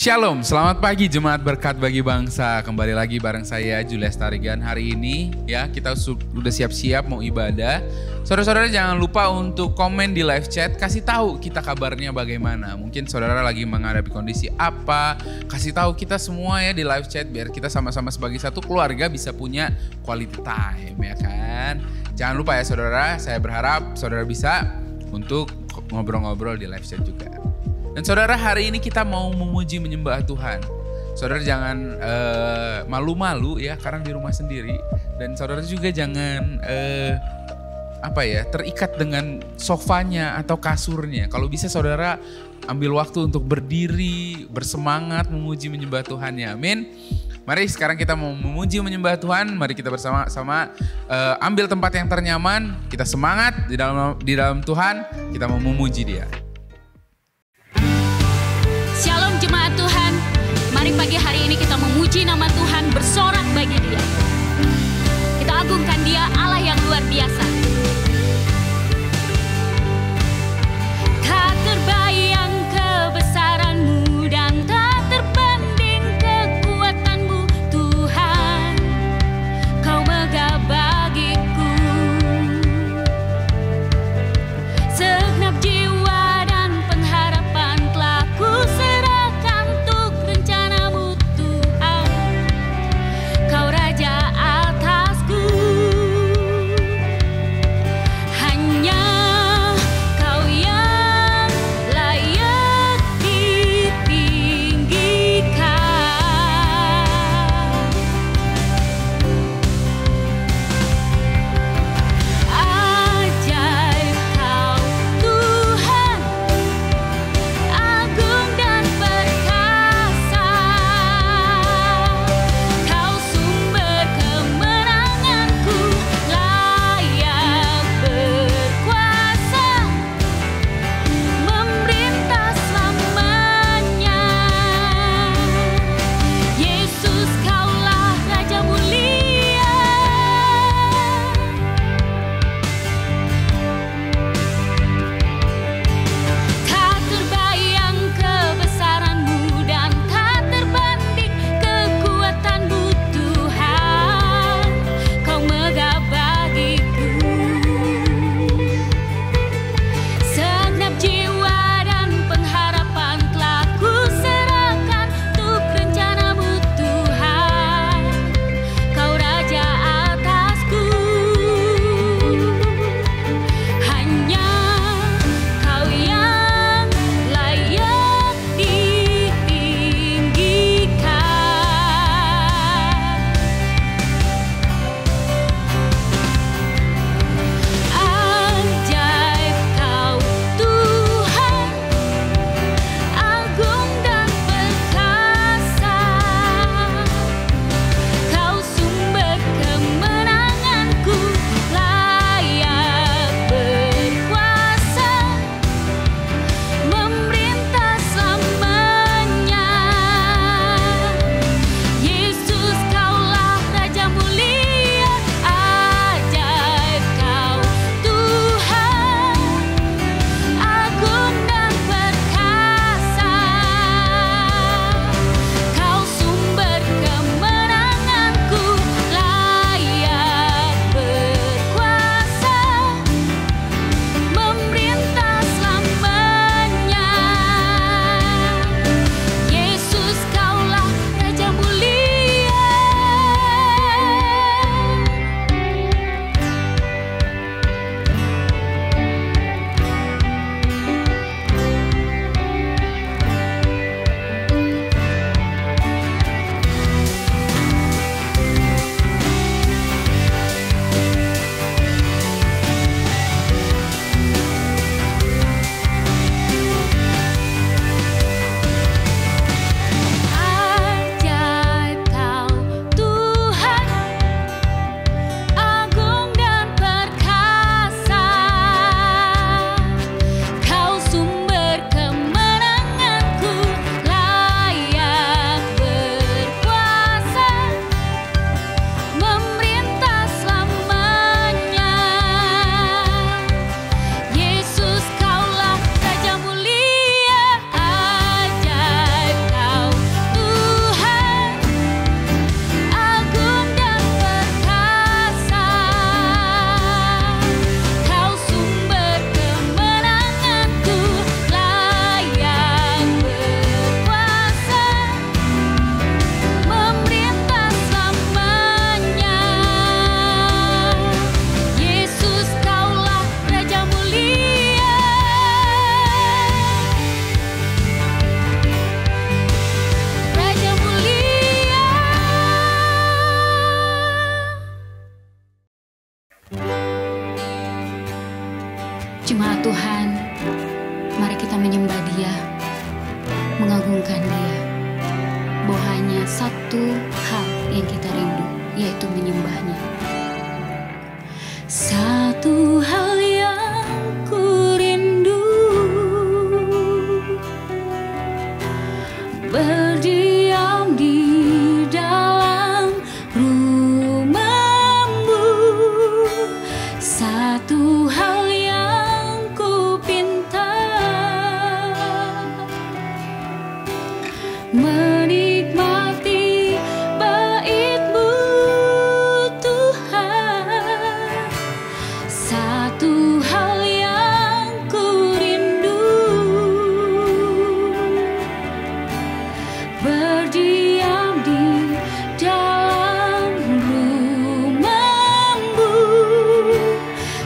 Shalom, selamat pagi Jemaat Berkat Bagi Bangsa. Kembali lagi bareng saya Julius Tarigan. Hari ini ya kita sudah siap-siap mau ibadah. Saudara-saudara jangan lupa untuk komen di live chat, kasih tahu kita kabarnya bagaimana. Mungkin saudara lagi menghadapi kondisi apa, kasih tahu kita semua ya di live chat biar kita sama-sama sebagai satu keluarga bisa punya quality time ya kan. Jangan lupa ya saudara, saya berharap saudara bisa untuk ngobrol-ngobrol di live chat juga. Dan saudara, hari ini kita mau memuji menyembah Tuhan. Saudara jangan malu-malu ya karena di rumah sendiri. Dan saudara juga jangan terikat dengan sofanya atau kasurnya. Kalau bisa saudara ambil waktu untuk berdiri, bersemangat memuji menyembah Tuhan ya. Amin. Mari sekarang kita mau memuji menyembah Tuhan. Mari kita bersama-sama ambil tempat yang ternyaman. Kita semangat di dalam Tuhan. Kita mau memuji Dia. Shalom jemaat Tuhan, mari pagi hari ini kita memuji nama Tuhan, bersorak bagi Dia. Kita agungkan Dia, Allah yang luar biasa. Tak terbayang kebesaran-Mu dan tak terbanding kekuatan-Mu Tuhan. Kau megah bagiku, segenap jiwa dan pengharapan telah ku serahkan untuk rencana-Mu Tuhan. Kau Raja atasku, mengagungkan Dia. Bahwa hanya satu hal yang kita rindu, yaitu menyembahnya. Satu hal yang ku rindu, berdiam di dalam rumah-Mu. Satu hal yang ku pinta, menikmati bait-Mu Tuhan. Satu hal yang ku rindu, berdiam di dalam rumah-Mu.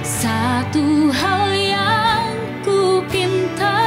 Satu hal yang ku pinta,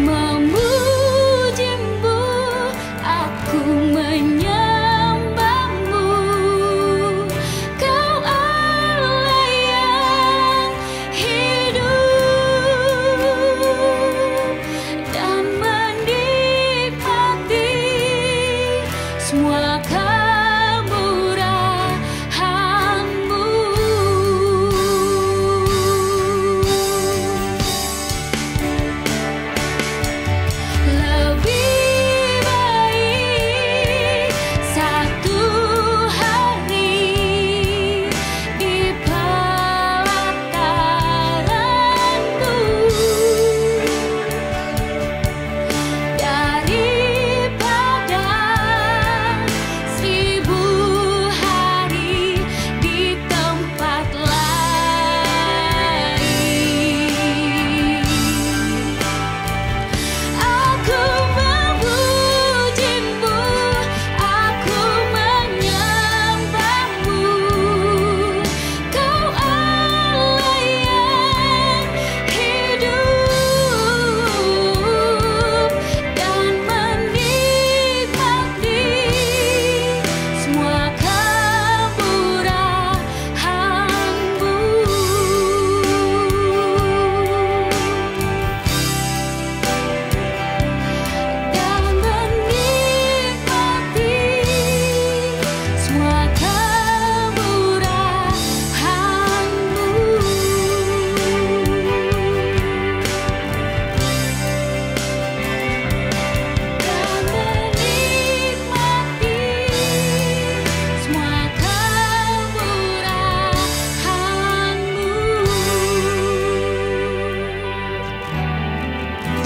memujimu, aku menyembahmu. Kau Allah yang hidup dan menikmati semua kemurahan-Mu. Lebih baik satu hari di pelataran-Mu daripada 1000 hari di tempat lain. Aku memujimu, aku menyembahmu. Kau Allah yang hidup dan menikmati semua kemurahan-Mu. Dan menikmati semua kemurahan-Mu. Dan menikmati semua kemurahan-Mu.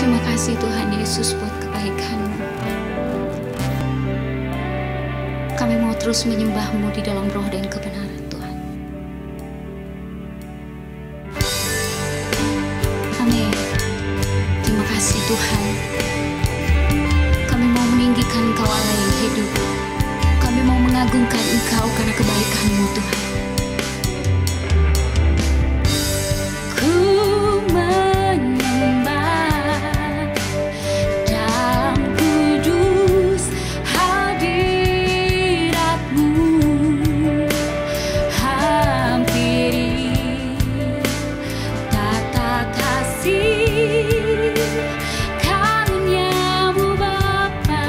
Terima kasih Tuhan Yesus buat kebaikan-Mu. Kami mau terus menyembah-Mu di dalam roh dan kebenaran, Tuhan. Amin. Terima kasih Tuhan. Kami mau meninggikan Engkau Allah yang hidup. Kami mau mengagungkan Engkau karena kebaikan-Mu, Tuhan. Ku menyembah dalam kudus hadirat-Mu. Hampiri tata kasih karunia-Mu Bapa.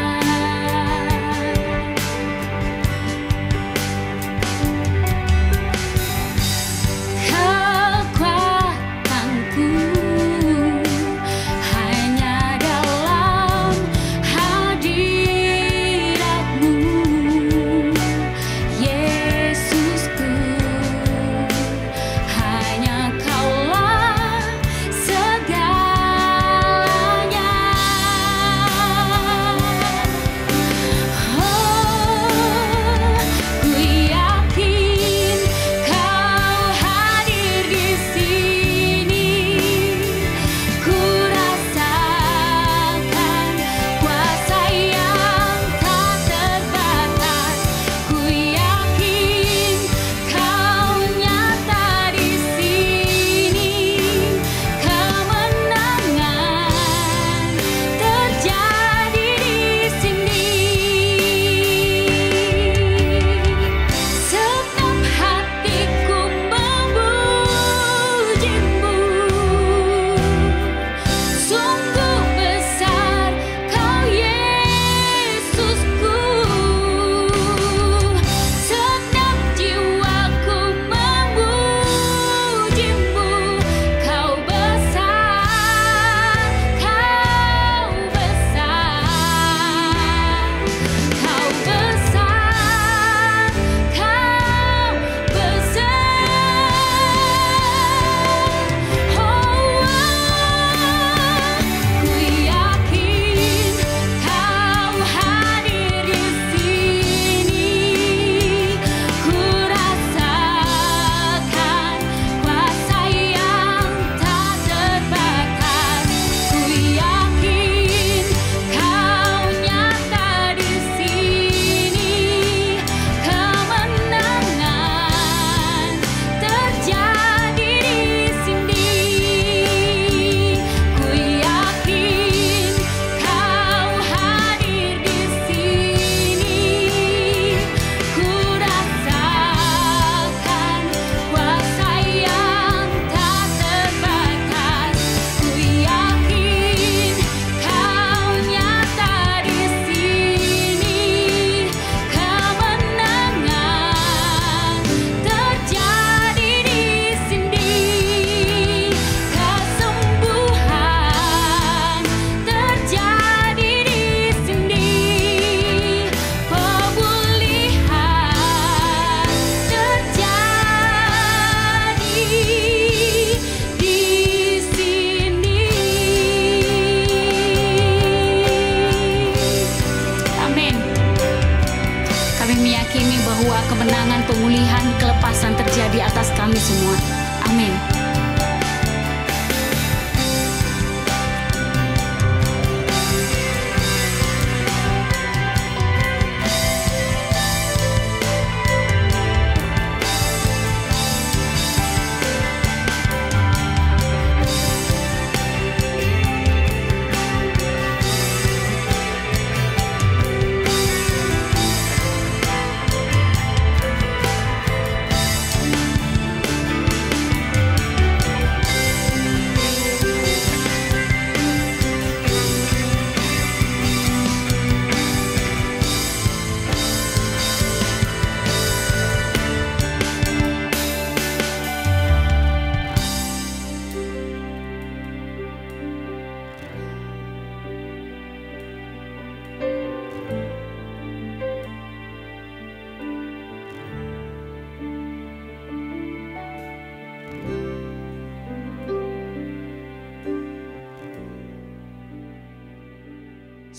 kemenangan, pemulihan, kelepasan terjadi atas kami semua. Amin.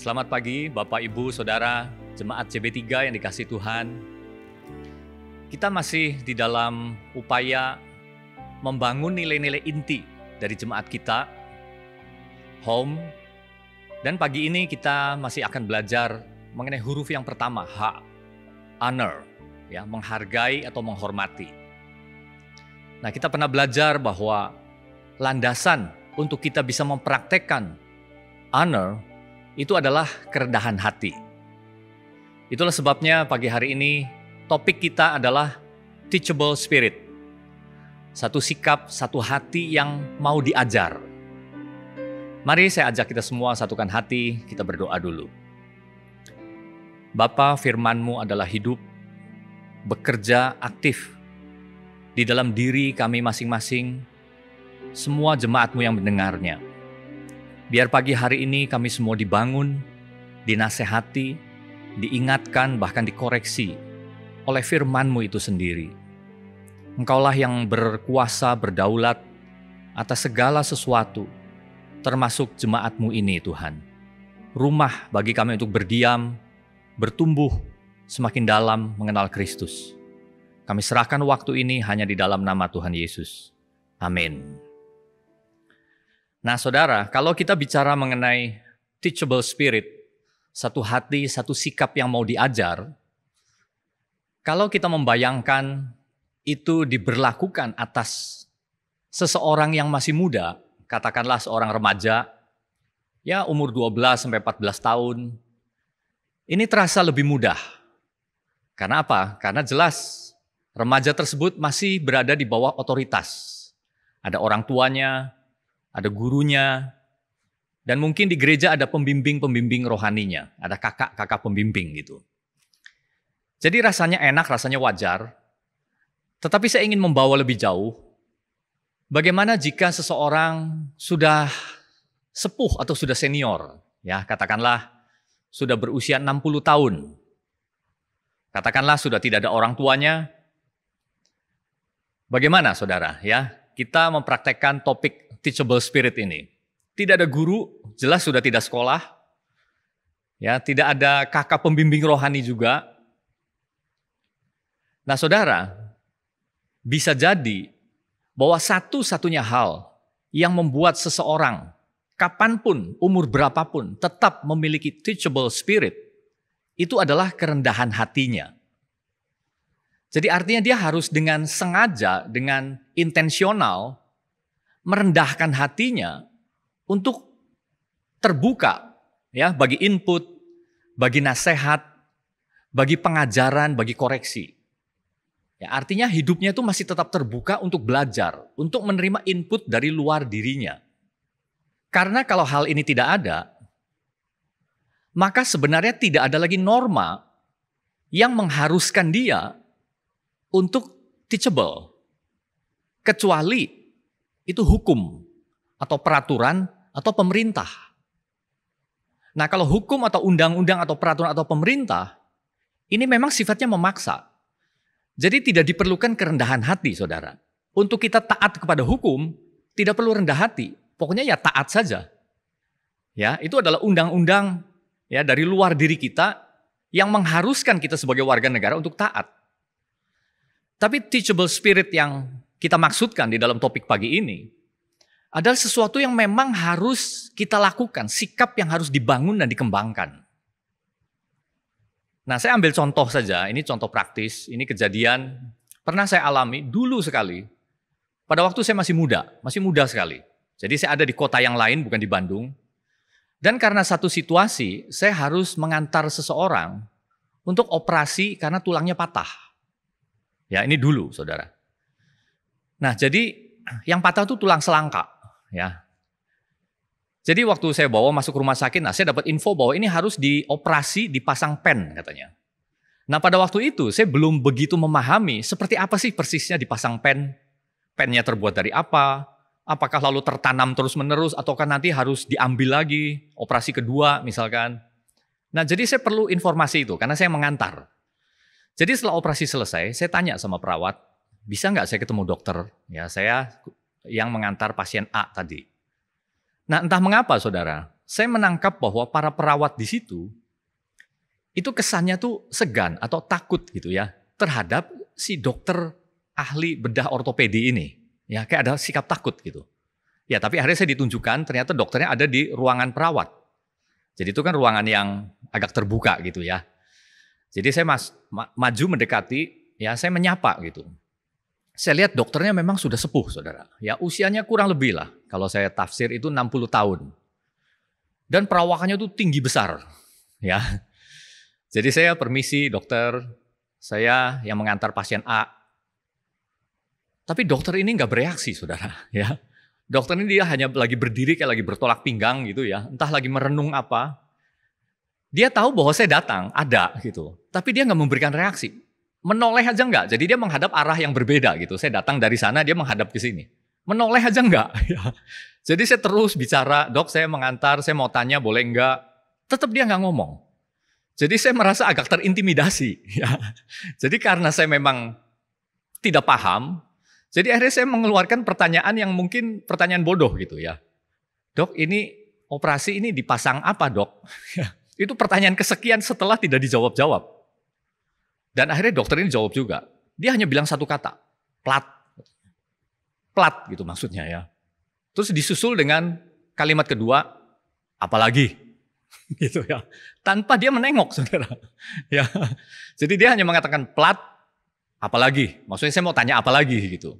Selamat pagi Bapak, Ibu, Saudara, Jemaat CB3 yang dikasihi Tuhan. Kita masih di dalam upaya membangun nilai-nilai inti dari jemaat kita, home. Dan pagi ini kita masih akan belajar mengenai huruf yang pertama, H, honor, ya, menghargai atau menghormati. Nah, kita pernah belajar bahwa landasan untuk kita bisa mempraktekkan honor itu adalah kerendahan hati. Itulah sebabnya pagi hari ini topik kita adalah teachable spirit. Satu sikap, satu hati yang mau diajar. Mari saya ajak kita semua satukan hati, kita berdoa dulu. Bapa, firman-Mu adalah hidup, bekerja aktif di dalam diri kami masing-masing, semua jemaat-Mu yang mendengarnya. Biar pagi hari ini kami semua dibangun, dinasehati, diingatkan, bahkan dikoreksi oleh firman-Mu itu sendiri. Engkaulah yang berkuasa, berdaulat atas segala sesuatu, termasuk jemaat-Mu ini Tuhan. Rumah bagi kami untuk berdiam, bertumbuh, semakin dalam mengenal Kristus. Kami serahkan waktu ini hanya di dalam nama Tuhan Yesus. Amin. Nah saudara, kalau kita bicara mengenai teachable spirit, satu hati, satu sikap yang mau diajar, kalau kita membayangkan itu diberlakukan atas seseorang yang masih muda, katakanlah seorang remaja, ya umur 12 sampai 14 tahun, ini terasa lebih mudah. Karena apa? Karena jelas remaja tersebut masih berada di bawah otoritas. Ada orang tuanya, ada gurunya, dan mungkin di gereja ada pembimbing-pembimbing rohaninya, ada kakak-kakak pembimbing gitu. Jadi rasanya enak, rasanya wajar, tetapi saya ingin membawa lebih jauh. Bagaimana jika seseorang sudah sepuh atau sudah senior, ya katakanlah sudah berusia 60 tahun, katakanlah sudah tidak ada orang tuanya. Bagaimana saudara, ya kita mempraktekkan topik teachable spirit ini. Tidak ada guru, jelas sudah tidak sekolah. Ya, tidak ada kakak pembimbing rohani juga. Nah, saudara, bisa jadi bahwa satu-satunya hal yang membuat seseorang kapanpun, umur berapapun, tetap memiliki teachable spirit, itu adalah kerendahan hatinya. Jadi artinya dia harus dengan sengaja, dengan intensional, merendahkan hatinya untuk terbuka ya bagi input, bagi nasihat, bagi pengajaran, bagi koreksi. Ya, artinya hidupnya itu masih tetap terbuka untuk belajar, untuk menerima input dari luar dirinya. Karena kalau hal ini tidak ada, maka sebenarnya tidak ada lagi norma yang mengharuskan dia untuk teachable. Kecuali itu hukum atau peraturan atau pemerintah. Nah, kalau hukum atau undang-undang atau peraturan atau pemerintah, ini memang sifatnya memaksa. Jadi tidak diperlukan kerendahan hati, saudara. Untuk kita taat kepada hukum, tidak perlu rendah hati. Pokoknya ya taat saja. Ya, itu adalah undang-undang ya dari luar diri kita yang mengharuskan kita sebagai warga negara untuk taat. Tapi teachable spirit yang kita maksudkan di dalam topik pagi ini adalah sesuatu yang memang harus kita lakukan, sikap yang harus dibangun dan dikembangkan. Nah, saya ambil contoh saja, ini contoh praktis, ini kejadian pernah saya alami dulu sekali. Pada waktu saya masih muda sekali. Jadi saya ada di kota yang lain, bukan di Bandung. Dan karena satu situasi, saya harus mengantar seseorang untuk operasi karena tulangnya patah. Ya, ini dulu, saudara. Nah, jadi yang patah itu tulang selangka. Ya. Jadi waktu saya bawa masuk rumah sakit, saya dapat info bahwa ini harus dioperasi, dipasang pen katanya. Nah, pada waktu itu saya belum begitu memahami seperti apa sih persisnya dipasang pen. Pennya terbuat dari apa? Apakah lalu tertanam terus-menerus ataukah nanti harus diambil lagi, operasi kedua misalkan. Nah, jadi saya perlu informasi itu karena saya mengantar. Jadi setelah operasi selesai, saya tanya sama perawat, bisa nggak saya ketemu dokter? Ya, saya yang mengantar pasien A tadi. Nah, entah mengapa saudara, saya menangkap bahwa para perawat di situ, itu kesannya tuh segan atau takut gitu ya, terhadap si dokter ahli bedah ortopedi ini. Ya, kayak ada sikap takut gitu. Ya, tapi akhirnya saya ditunjukkan, ternyata dokternya ada di ruangan perawat. Jadi itu kan ruangan yang agak terbuka gitu ya. Jadi saya maju mendekati, ya saya menyapa gitu. Saya lihat dokternya memang sudah sepuh, saudara. Ya usianya kurang lebih lah. Kalau saya tafsir itu 60 tahun. Dan perawakannya itu tinggi besar. Ya. Jadi saya permisi dokter, saya yang mengantar pasien A. Tapi dokter ini nggak bereaksi, saudara. Ya. Dokter ini dia hanya lagi berdiri kayak lagi bertolak pinggang gitu ya. Entah lagi merenung apa. Dia tahu bahwa saya datang, ada gitu. Tapi dia nggak memberikan reaksi. Menoleh aja enggak, jadi dia menghadap arah yang berbeda gitu. Saya datang dari sana, dia menghadap ke sini. Menoleh aja enggak. Jadi saya terus bicara, dok saya mengantar, saya mau tanya boleh enggak. Tetap dia nggak ngomong. Jadi saya merasa agak terintimidasi. Jadi karena saya memang tidak paham, jadi akhirnya saya mengeluarkan pertanyaan yang mungkin pertanyaan bodoh gitu ya. Dok ini operasi ini dipasang apa dok? Itu pertanyaan kesekian setelah tidak dijawab-jawab. Dan akhirnya dokter ini jawab juga. Dia hanya bilang satu kata, plat. Plat gitu maksudnya ya. Terus disusul dengan kalimat kedua, apalagi. Gitu ya. Tanpa dia menengok, saudara. Ya. Jadi dia hanya mengatakan plat, apalagi. Maksudnya saya mau tanya apa lagi gitu.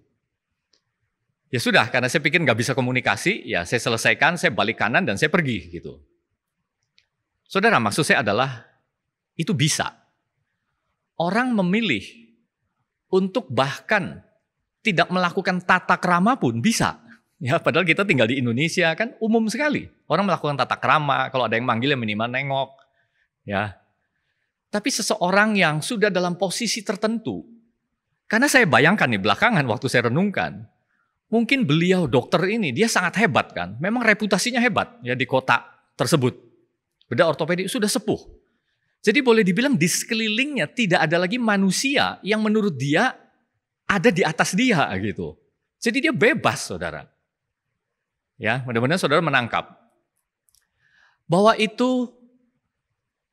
Ya sudah, karena saya pikir nggak bisa komunikasi, ya saya selesaikan, saya balik kanan dan saya pergi gitu. Saudara, maksud saya adalah itu bisa. Orang memilih untuk bahkan tidak melakukan tata krama pun bisa. Ya, padahal kita tinggal di Indonesia kan umum sekali. Orang melakukan tata krama, kalau ada yang manggil ya minimal nengok. Ya. Tapi seseorang yang sudah dalam posisi tertentu, karena saya bayangkan nih belakangan waktu saya renungkan, mungkin beliau dokter ini dia sangat hebat kan. Memang reputasinya hebat ya di kota tersebut. Bedah ortopedi sudah sepuh. Jadi boleh dibilang di sekelilingnya tidak ada lagi manusia yang menurut dia ada di atas dia gitu. Jadi dia bebas, saudara. Ya, mudah-mudahan saudara menangkap bahwa itu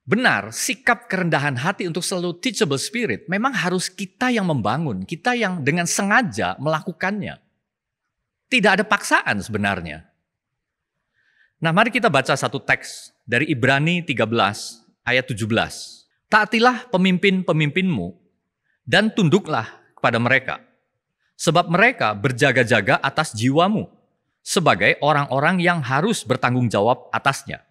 benar, sikap kerendahan hati untuk selalu teachable spirit memang harus kita yang membangun, kita yang dengan sengaja melakukannya. Tidak ada paksaan sebenarnya. Nah, mari kita baca satu teks dari Ibrani 13 ayat 17. Taatilah pemimpin-pemimpinmu dan tunduklah kepada mereka. Sebab mereka berjaga-jaga atas jiwamu sebagai orang-orang yang harus bertanggung jawab atasnya.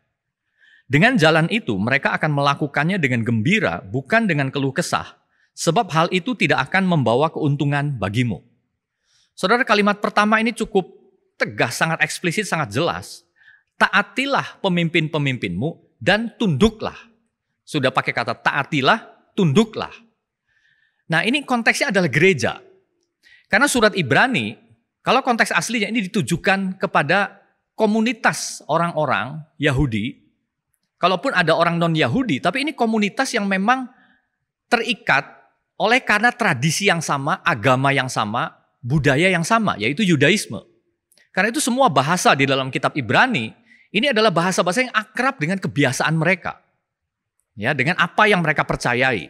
Dengan jalan itu mereka akan melakukannya dengan gembira, bukan dengan keluh kesah. Sebab hal itu tidak akan membawa keuntungan bagimu. Saudara, kalimat pertama ini cukup tegas, sangat eksplisit, sangat jelas. Taatilah pemimpin-pemimpinmu dan tunduklah. Sudah pakai kata taatilah, tunduklah. Nah, ini konteksnya adalah gereja. Karena surat Ibrani, kalau konteks aslinya ini ditujukan kepada komunitas orang-orang Yahudi. Kalaupun ada orang non-Yahudi, tapi ini komunitas yang memang terikat oleh karena tradisi yang sama, agama yang sama, budaya yang sama, yaitu Yudaisme. Karena itu semua bahasa di dalam kitab Ibrani, ini adalah bahasa-bahasa yang akrab dengan kebiasaan mereka. Ya, dengan apa yang mereka percayai.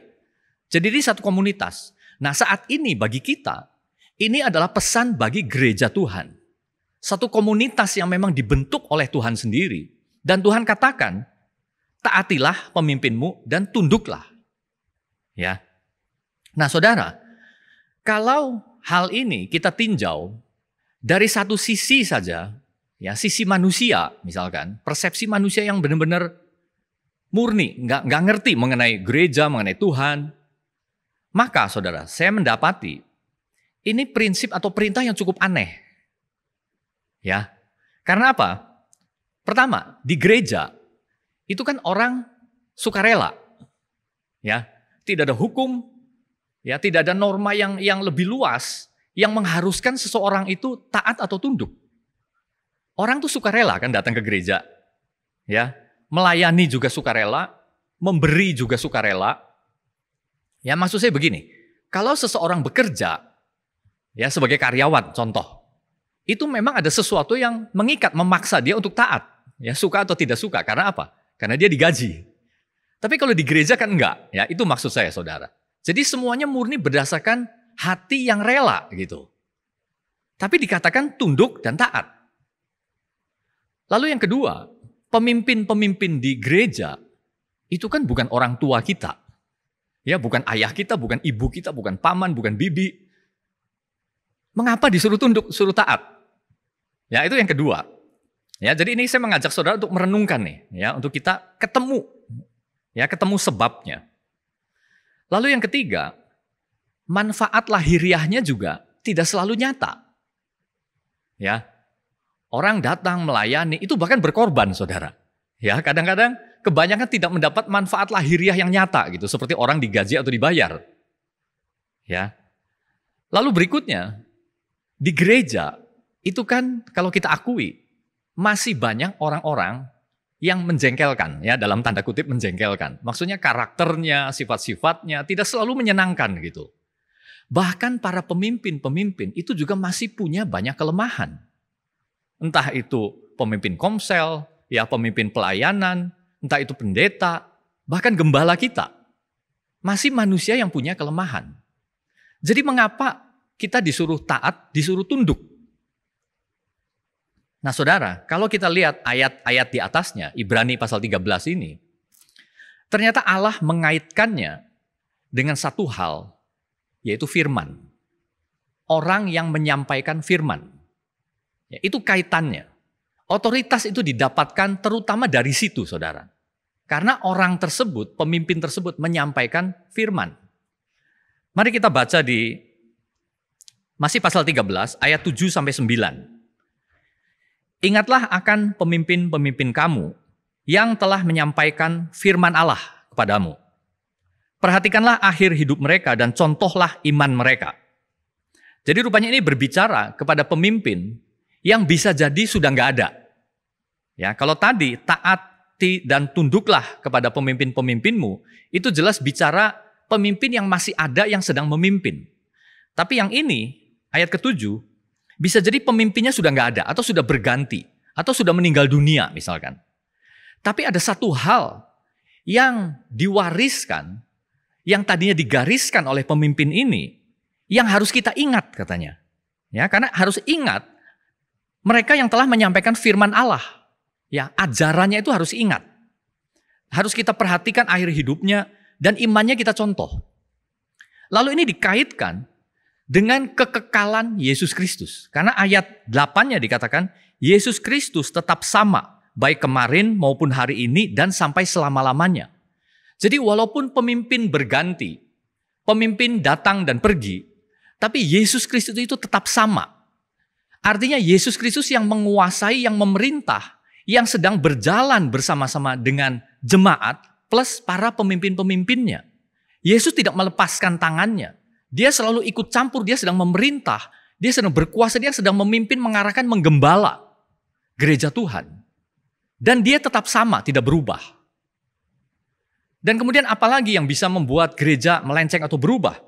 Jadi ini satu komunitas. Nah, saat ini bagi kita, ini adalah pesan bagi gereja Tuhan. Satu komunitas yang memang dibentuk oleh Tuhan sendiri. Dan Tuhan katakan, taatilah pemimpinmu dan tunduklah. Ya. Nah, saudara, kalau hal ini kita tinjau dari satu sisi saja, ya, sisi manusia misalkan, persepsi manusia yang benar-benar murni, nggak ngerti mengenai gereja, mengenai Tuhan, maka saudara, saya mendapati ini prinsip atau perintah yang cukup aneh. Ya, karena apa? Pertama, di gereja itu kan orang sukarela, ya, tidak ada hukum, ya, tidak ada norma yang lebih luas yang mengharuskan seseorang itu taat atau tunduk. Orang tuh sukarela kan datang ke gereja, ya, melayani juga sukarela, memberi juga sukarela. Ya, maksud saya begini, kalau seseorang bekerja, ya, sebagai karyawan, contoh, itu memang ada sesuatu yang mengikat, memaksa dia untuk taat, ya, suka atau tidak suka. Karena apa? Karena dia digaji. Tapi kalau di gereja kan enggak, ya, itu maksud saya, saudara. Jadi semuanya murni berdasarkan hati yang rela gitu. Tapi dikatakan tunduk dan taat. Lalu yang kedua, pemimpin-pemimpin di gereja itu kan bukan orang tua kita. Ya, bukan ayah kita, bukan ibu kita, bukan paman, bukan bibi. Mengapa disuruh tunduk, suruh taat? Ya, itu yang kedua. Ya, jadi ini saya mengajak saudara untuk merenungkan nih, ya, untuk kita ketemu, ya, ketemu sebabnya. Lalu yang ketiga, manfaat lahiriahnya juga tidak selalu nyata. Ya, orang datang melayani itu bahkan berkorban, saudara. Ya, kadang-kadang kebanyakan tidak mendapat manfaat lahiriah yang nyata gitu, seperti orang digaji atau dibayar. Ya. Lalu berikutnya, di gereja itu kan kalau kita akui masih banyak orang-orang yang menjengkelkan, ya, dalam tanda kutip menjengkelkan. Maksudnya karakternya, sifat-sifatnya tidak selalu menyenangkan gitu. Bahkan para pemimpin-pemimpin itu juga masih punya banyak kelemahan. Entah itu pemimpin komsel, ya, pemimpin pelayanan, entah itu pendeta, bahkan gembala kita. Masih manusia yang punya kelemahan. Jadi mengapa kita disuruh taat, disuruh tunduk? Nah, saudara, kalau kita lihat ayat-ayat di atasnya, Ibrani pasal 13 ini, ternyata Allah mengaitkannya dengan satu hal, yaitu firman. Orang yang menyampaikan firman. Ya, itu kaitannya. Otoritas itu didapatkan terutama dari situ, saudara. Karena orang tersebut, pemimpin tersebut menyampaikan firman. Mari kita baca di masih pasal 13 ayat 7-9. Ingatlah akan pemimpin-pemimpin kamu yang telah menyampaikan firman Allah kepadamu. Perhatikanlah akhir hidup mereka dan contohlah iman mereka. Jadi rupanya ini berbicara kepada pemimpin yang bisa jadi sudah nggak ada. Ya, kalau tadi taati dan tunduklah kepada pemimpin-pemimpinmu, itu jelas bicara pemimpin yang masih ada yang sedang memimpin. Tapi yang ini, ayat ke-7, bisa jadi pemimpinnya sudah nggak ada, atau sudah berganti, atau sudah meninggal dunia misalkan. Tapi ada satu hal yang diwariskan, yang tadinya digariskan oleh pemimpin ini, yang harus kita ingat katanya. Ya, karena harus ingat mereka yang telah menyampaikan firman Allah. Ya, ajarannya itu harus ingat. Harus kita perhatikan akhir hidupnya dan imannya kita contoh. Lalu ini dikaitkan dengan kekekalan Yesus Kristus. Karena ayat 8-nya dikatakan, Yesus Kristus tetap sama, baik kemarin maupun hari ini dan sampai selama-lamanya. Jadi walaupun pemimpin berganti, pemimpin datang dan pergi, tapi Yesus Kristus itu tetap sama. Artinya Yesus Kristus yang menguasai, yang memerintah, yang sedang berjalan bersama-sama dengan jemaat plus para pemimpin-pemimpinnya. Yesus tidak melepaskan tangannya. Dia selalu ikut campur, dia sedang memerintah, dia sedang berkuasa, dia sedang memimpin, mengarahkan, menggembala gereja Tuhan. Dan dia tetap sama, tidak berubah. Dan kemudian apalagi yang bisa membuat gereja melenceng atau berubah?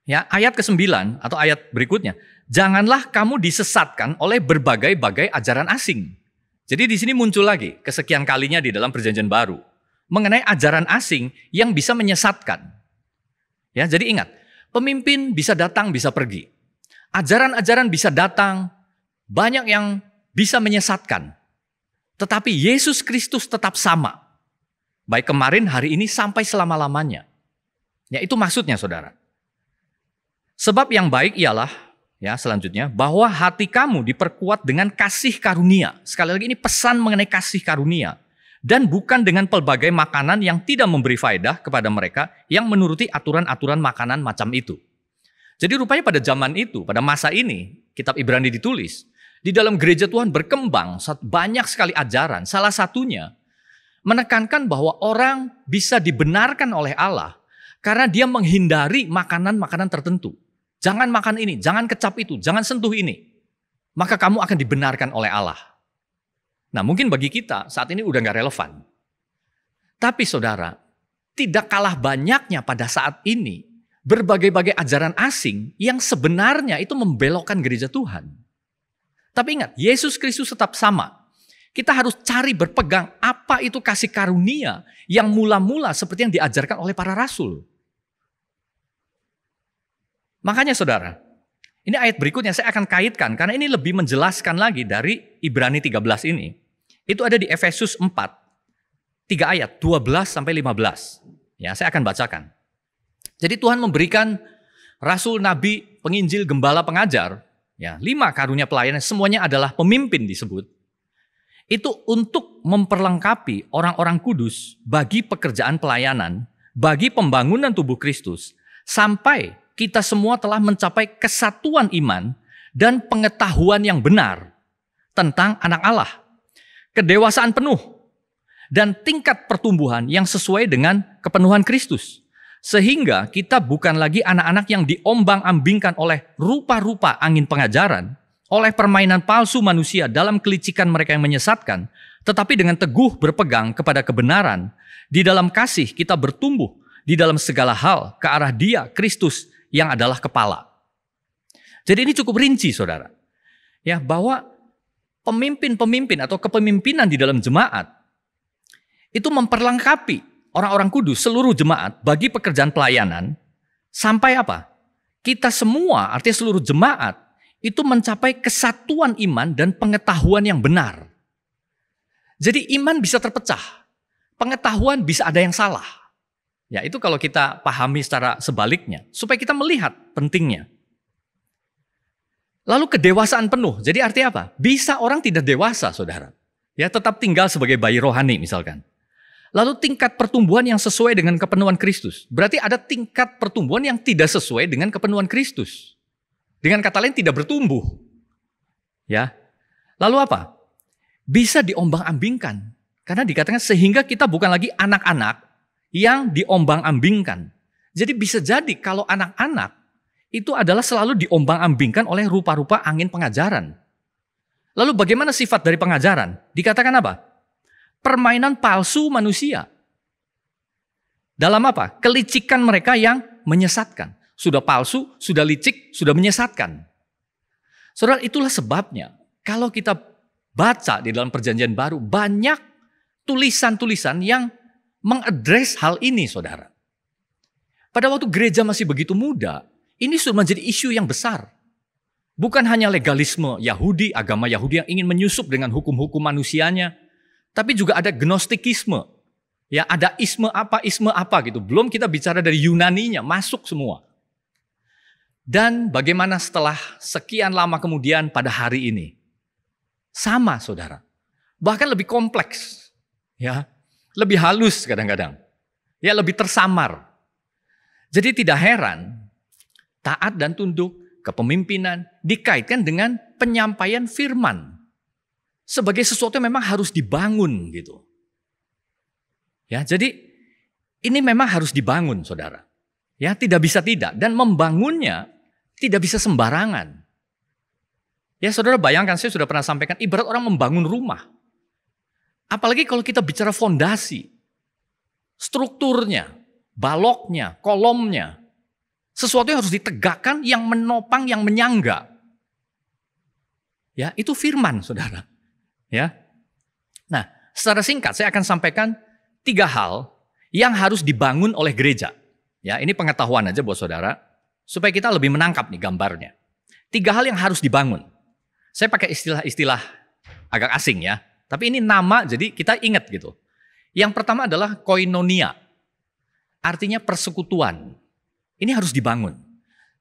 Ya, ayat ke-9 atau ayat berikutnya. Janganlah kamu disesatkan oleh berbagai-bagai ajaran asing. Jadi di sini muncul lagi kesekian kalinya di dalam Perjanjian Baru mengenai ajaran asing yang bisa menyesatkan. Ya, jadi ingat, Pemimpin bisa datang, bisa pergi. Ajaran-ajaran bisa datang, banyak yang bisa menyesatkan. Tetapi Yesus Kristus tetap sama. Baik kemarin, hari ini, sampai selama-lamanya. Ya, itu maksudnya, saudara. Sebab yang baik ialah, ya selanjutnya, bahwa hati kamu diperkuat dengan kasih karunia. Sekali lagi ini pesan mengenai kasih karunia. Dan bukan dengan pelbagai makanan yang tidak memberi faedah kepada mereka yang menuruti aturan-aturan makanan macam itu. Jadi rupanya pada zaman itu, pada masa ini, kitab Ibrani ditulis, di dalam gereja Tuhan berkembang banyak sekali ajaran. Salah satunya menekankan bahwa orang bisa dibenarkan oleh Allah karena dia menghindari makanan-makanan tertentu. Jangan makan ini, jangan kecap itu, jangan sentuh ini. Maka kamu akan dibenarkan oleh Allah. Nah, mungkin bagi kita saat ini udah gak relevan. Tapi saudara, tidak kalah banyaknya pada saat ini berbagai-bagai ajaran asing yang sebenarnya itu membelokkan gereja Tuhan. Tapi ingat, Yesus Kristus tetap sama. Kita harus cari berpegang apa itu kasih karunia yang mula-mula seperti yang diajarkan oleh para rasul. Makanya saudara, ini ayat berikutnya saya akan kaitkan karena ini lebih menjelaskan lagi dari Ibrani 13 ini. Itu ada di Efesus 4, 3 ayat, 12 sampai 15. Ya, saya akan bacakan. Jadi Tuhan memberikan rasul, nabi, penginjil, gembala, pengajar, ya, 5 karunia pelayanan, semuanya adalah pemimpin disebut. Itu untuk memperlengkapi orang-orang kudus bagi pekerjaan pelayanan, bagi pembangunan tubuh Kristus, sampai kita semua telah mencapai kesatuan iman dan pengetahuan yang benar tentang anak Allah. Kedewasaan penuh dan tingkat pertumbuhan yang sesuai dengan kepenuhan Kristus. Sehingga kita bukan lagi anak-anak yang diombang-ambingkan oleh rupa-rupa angin pengajaran, oleh permainan palsu manusia dalam kelicikan mereka yang menyesatkan, tetapi dengan teguh berpegang kepada kebenaran, di dalam kasih kita bertumbuh di dalam segala hal ke arah Dia, Kristus, yang adalah kepala. Jadi ini cukup rinci, saudara. Ya, bahwa pemimpin-pemimpin atau kepemimpinan di dalam jemaat itu memperlengkapi orang-orang kudus, seluruh jemaat bagi pekerjaan pelayanan sampai apa? Kita semua, artinya seluruh jemaat itu mencapai kesatuan iman dan pengetahuan yang benar. Jadi iman bisa terpecah, pengetahuan bisa ada yang salah. Ya, itu kalau kita pahami secara sebaliknya supaya kita melihat pentingnya. Lalu kedewasaan penuh, jadi artinya apa? Bisa orang tidak dewasa, saudara. Ya, tetap tinggal sebagai bayi rohani misalkan. Lalu tingkat pertumbuhan yang sesuai dengan kepenuhan Kristus. Berarti ada tingkat pertumbuhan yang tidak sesuai dengan kepenuhan Kristus. Dengan kata lain tidak bertumbuh. Ya. Lalu apa? Bisa diombang-ambingkan. Karena dikatakan sehingga kita bukan lagi anak-anak yang diombang-ambingkan. Jadi bisa jadi kalau anak-anak itu adalah selalu diombang-ambingkan oleh rupa-rupa angin pengajaran. Lalu bagaimana sifat dari pengajaran? Dikatakan apa? Permainan palsu manusia. Dalam apa? Kelicikan mereka yang menyesatkan. Sudah palsu, sudah licik, sudah menyesatkan. Saudara, itulah sebabnya kalau kita baca di dalam perjanjian baru, banyak tulisan-tulisan yang mengadres hal ini, saudara. Pada waktu gereja masih begitu muda, ini sudah menjadi isu yang besar. Bukan hanya legalisme Yahudi, agama Yahudi yang ingin menyusup dengan hukum-hukum manusianya, tapi juga ada gnostikisme. Ya, ada isme apa gitu. Belum kita bicara dari Yunaninya, masuk semua. Dan bagaimana setelah sekian lama kemudian pada hari ini? Sama, saudara. Bahkan lebih kompleks. Ya, lebih halus kadang-kadang. Ya, lebih tersamar. Jadi tidak heran taat dan tunduk, kepemimpinan dikaitkan dengan penyampaian firman sebagai sesuatu yang memang harus dibangun gitu. Ya, jadi ini memang harus dibangun, saudara. Ya, tidak bisa tidak, dan membangunnya tidak bisa sembarangan. Ya, saudara bayangkan, saya sudah pernah sampaikan, ibarat orang membangun rumah. Apalagi kalau kita bicara fondasi, strukturnya, baloknya, kolomnya. Sesuatu yang harus ditegakkan, yang menopang, yang menyangga. Ya, itu firman, saudara. Ya. Nah, secara singkat saya akan sampaikan 3 hal yang harus dibangun oleh gereja. Ya, ini pengetahuan aja buat saudara, supaya kita lebih menangkap nih gambarnya. 3 hal yang harus dibangun. Saya pakai istilah-istilah agak asing ya, tapi ini nama jadi kita ingat gitu. Yang pertama adalah koinonia, artinya persekutuan. Ini harus dibangun.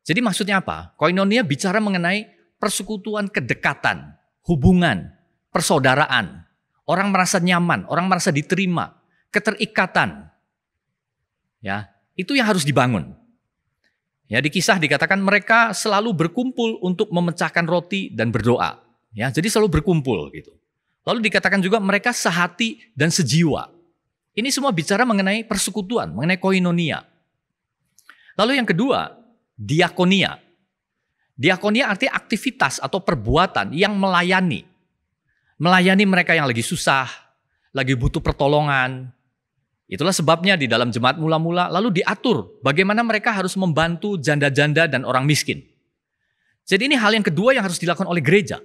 Jadi maksudnya apa? Koinonia bicara mengenai persekutuan kedekatan, hubungan, persaudaraan. Orang merasa nyaman, orang merasa diterima, keterikatan. Ya, itu yang harus dibangun. Ya, di Kisah dikatakan mereka selalu berkumpul untuk memecahkan roti dan berdoa. Ya, jadi selalu berkumpul gitu. Lalu dikatakan juga mereka sehati dan sejiwa. Ini semua bicara mengenai persekutuan, mengenai koinonia. Lalu yang kedua, diakonia. Diakonia artinya aktivitas atau perbuatan yang melayani. Melayani mereka yang lagi susah, lagi butuh pertolongan. Itulah sebabnya di dalam jemaat mula-mula lalu diatur bagaimana mereka harus membantu janda-janda dan orang miskin. Jadi ini hal yang kedua yang harus dilakukan oleh gereja.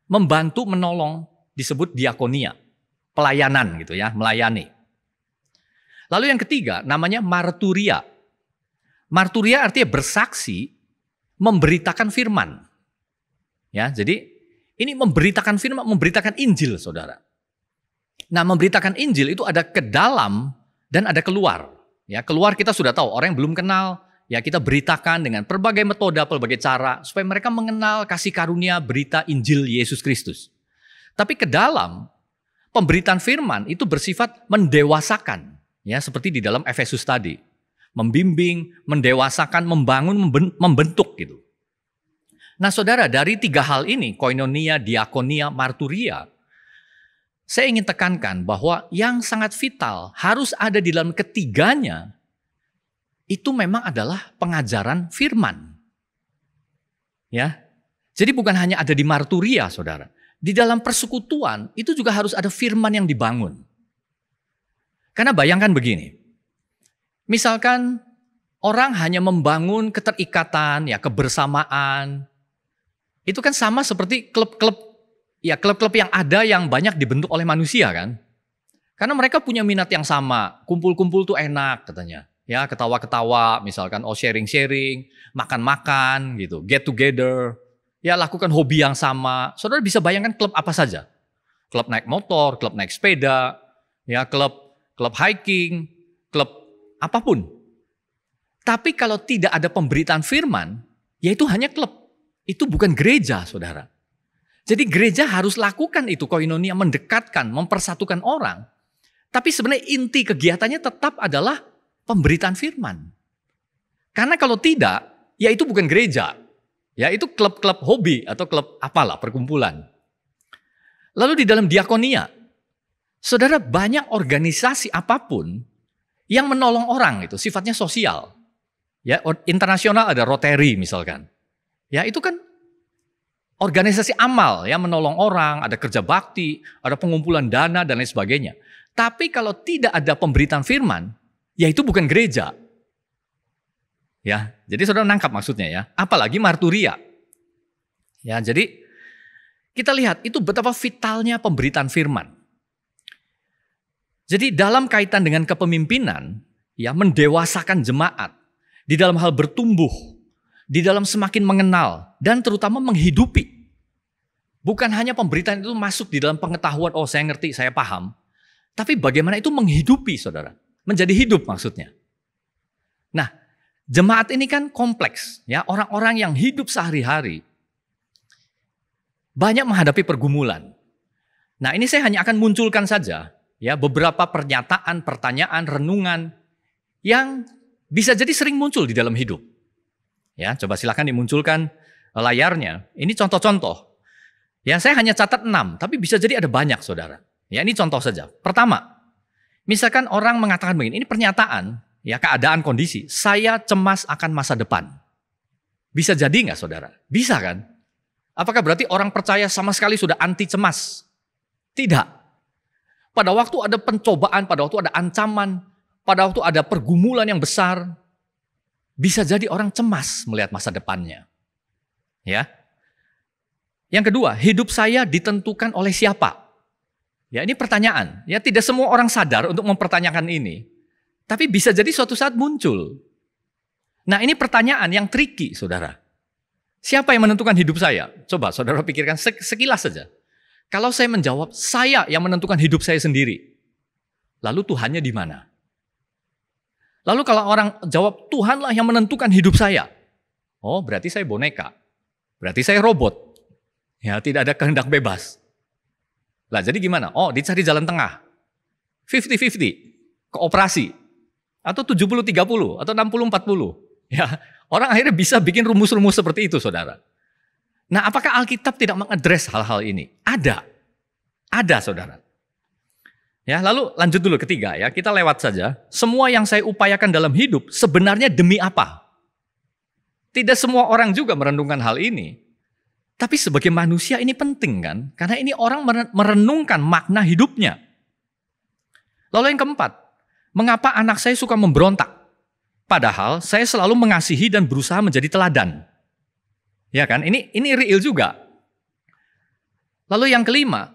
Membantu, menolong, disebut diakonia. Pelayanan gitu ya, melayani. Lalu yang ketiga namanya marturia. Marturia artinya bersaksi, memberitakan firman. Ya, jadi ini memberitakan firman, memberitakan Injil, saudara. Nah, memberitakan Injil itu ada ke dalam dan ada keluar. Ya, keluar kita sudah tahu, orang yang belum kenal, ya kita beritakan dengan berbagai metode, berbagai cara, supaya mereka mengenal kasih karunia berita Injil Yesus Kristus. Tapi ke dalam, pemberitaan firman itu bersifat mendewasakan. Ya, seperti di dalam Efesus tadi. Membimbing, mendewasakan, membangun, membentuk gitu. Nah saudara, dari 3 hal ini, koinonia, diakonia, marturia, saya ingin tekankan bahwa yang sangat vital harus ada di dalam ketiganya, itu memang adalah pengajaran firman. Ya, jadi bukan hanya ada di marturia, saudara. Di dalam persekutuan, itu juga harus ada firman yang dibangun. Karena bayangkan begini, misalkan orang hanya membangun keterikatan, ya kebersamaan, itu kan sama seperti klub-klub yang ada yang banyak dibentuk oleh manusia kan. Karena mereka punya minat yang sama, kumpul-kumpul tuh enak katanya. Ya, ketawa-ketawa, misalkan sharing-sharing, makan-makan gitu, get together. Ya, lakukan hobi yang sama. Saudara bisa bayangkan klub apa saja. Klub naik motor, klub naik sepeda, ya klub hiking, klub apapun. Tapi kalau tidak ada pemberitaan firman, ya itu hanya klub. Itu bukan gereja, saudara. Jadi gereja harus lakukan itu, koinonia, mendekatkan, mempersatukan orang. Tapi sebenarnya inti kegiatannya tetap adalah pemberitaan firman. Karena kalau tidak, ya itu bukan gereja. Ya itu klub-klub hobi atau klub apalah, perkumpulan. Lalu di dalam diakonia, saudara, banyak organisasi apapun yang menolong orang itu, sifatnya sosial. Ya, internasional ada Rotary misalkan. Ya itu kan organisasi amal ya, menolong orang, ada kerja bakti, ada pengumpulan dana dan lain sebagainya. Tapi kalau tidak ada pemberitaan firman, ya itu bukan gereja. Ya, jadi saudara nangkap maksudnya ya. Apalagi marturia. Ya, jadi kita lihat itu betapa vitalnya pemberitaan firman. Jadi dalam kaitan dengan kepemimpinan, ya mendewasakan jemaat di dalam hal bertumbuh, di dalam semakin mengenal dan terutama menghidupi. Bukan hanya pemberitaan itu masuk di dalam pengetahuan, oh saya ngerti, saya paham. Tapi bagaimana itu menghidupi, saudara. Menjadi hidup maksudnya. Nah, jemaat ini kan kompleks. Ya, orang-orang yang hidup sehari-hari banyak menghadapi pergumulan. Nah, ini saya hanya akan munculkan saja ya beberapa pernyataan, pertanyaan, renungan yang bisa jadi sering muncul di dalam hidup. Ya, coba silakan dimunculkan layarnya. Ini contoh-contoh. Ya, saya hanya catat 6, tapi bisa jadi ada banyak, saudara. Ya, ini contoh saja. Pertama, misalkan orang mengatakan begini, ini pernyataan, ya keadaan kondisi, saya cemas akan masa depan. Bisa jadi nggak, saudara? Bisa kan? Apakah berarti orang percaya sama sekali sudah anti cemas? Tidak. Pada waktu ada pencobaan, pada waktu ada ancaman, pada waktu ada pergumulan yang besar, bisa jadi orang cemas melihat masa depannya. Ya. Yang kedua, hidup saya ditentukan oleh siapa? Ya, ini pertanyaan. Ya, tidak semua orang sadar untuk mempertanyakan ini. Tapi bisa jadi suatu saat muncul. Nah, ini pertanyaan yang tricky, saudara. Siapa yang menentukan hidup saya? Coba saudara pikirkan sekilas saja. Kalau saya menjawab, saya yang menentukan hidup saya sendiri. Lalu Tuhannya di mana? Lalu kalau orang jawab, Tuhanlah yang menentukan hidup saya. Oh, berarti saya boneka. Berarti saya robot. Ya, tidak ada kehendak bebas. Lah, jadi gimana? Oh, dicari jalan tengah. 50-50. Kooperasi. Atau 70-30. Atau 60-40. Ya, orang akhirnya bisa bikin rumus-rumus seperti itu, saudara. Nah, apakah Alkitab tidak mengadres hal-hal ini? Ada. Ada, saudara. Ya, lalu lanjut dulu ketiga ya. Kita lewat saja. Semua yang saya upayakan dalam hidup sebenarnya demi apa? Tidak semua orang juga merenungkan hal ini. Tapi sebagai manusia ini penting kan? Karena ini orang merenungkan makna hidupnya. Lalu yang keempat, mengapa anak saya suka memberontak? Padahal saya selalu mengasihi dan berusaha menjadi teladan. Ya kan? Ini real juga. Lalu yang kelima,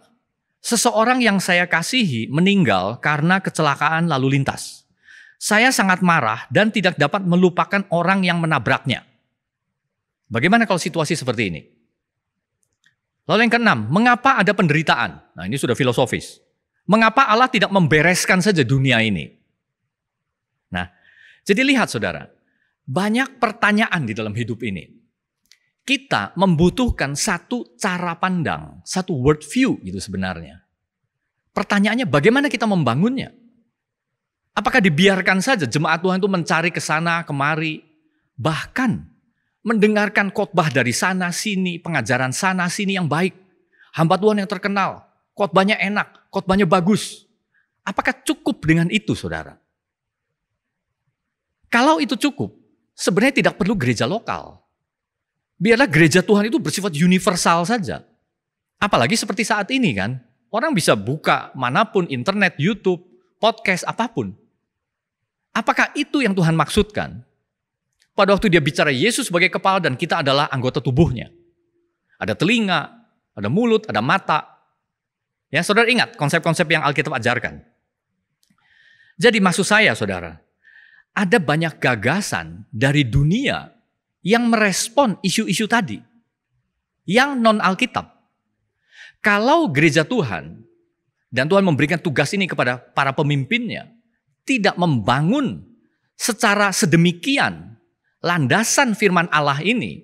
seseorang yang saya kasihi meninggal karena kecelakaan lalu lintas. Saya sangat marah dan tidak dapat melupakan orang yang menabraknya. Bagaimana kalau situasi seperti ini? Lalu yang keenam, mengapa ada penderitaan? Nah, ini sudah filosofis. Mengapa Allah tidak membereskan saja dunia ini? Nah, jadi lihat saudara, banyak pertanyaan di dalam hidup ini. Kita membutuhkan satu cara pandang, satu world view gitu sebenarnya. Pertanyaannya bagaimana kita membangunnya? Apakah dibiarkan saja jemaat Tuhan itu mencari ke sana kemari, bahkan mendengarkan khotbah dari sana sini, pengajaran sana sini yang baik, hamba Tuhan yang terkenal, khotbahnya enak, khotbahnya bagus. Apakah cukup dengan itu, saudara? Kalau itu cukup, sebenarnya tidak perlu gereja lokal. Biarlah gereja Tuhan itu bersifat universal saja. Apalagi seperti saat ini kan, orang bisa buka manapun, internet, YouTube, podcast, apapun. Apakah itu yang Tuhan maksudkan? Pada waktu dia bicara Yesus sebagai kepala dan kita adalah anggota tubuhnya. Ada telinga, ada mulut, ada mata. Ya, saudara ingat konsep-konsep yang Alkitab ajarkan. Jadi maksud saya, saudara, ada banyak gagasan dari dunia yang merespon isu-isu tadi. Yang non-Alkitab. Kalau gereja Tuhan, dan Tuhan memberikan tugas ini kepada para pemimpinnya, tidak membangun secara sedemikian landasan firman Allah ini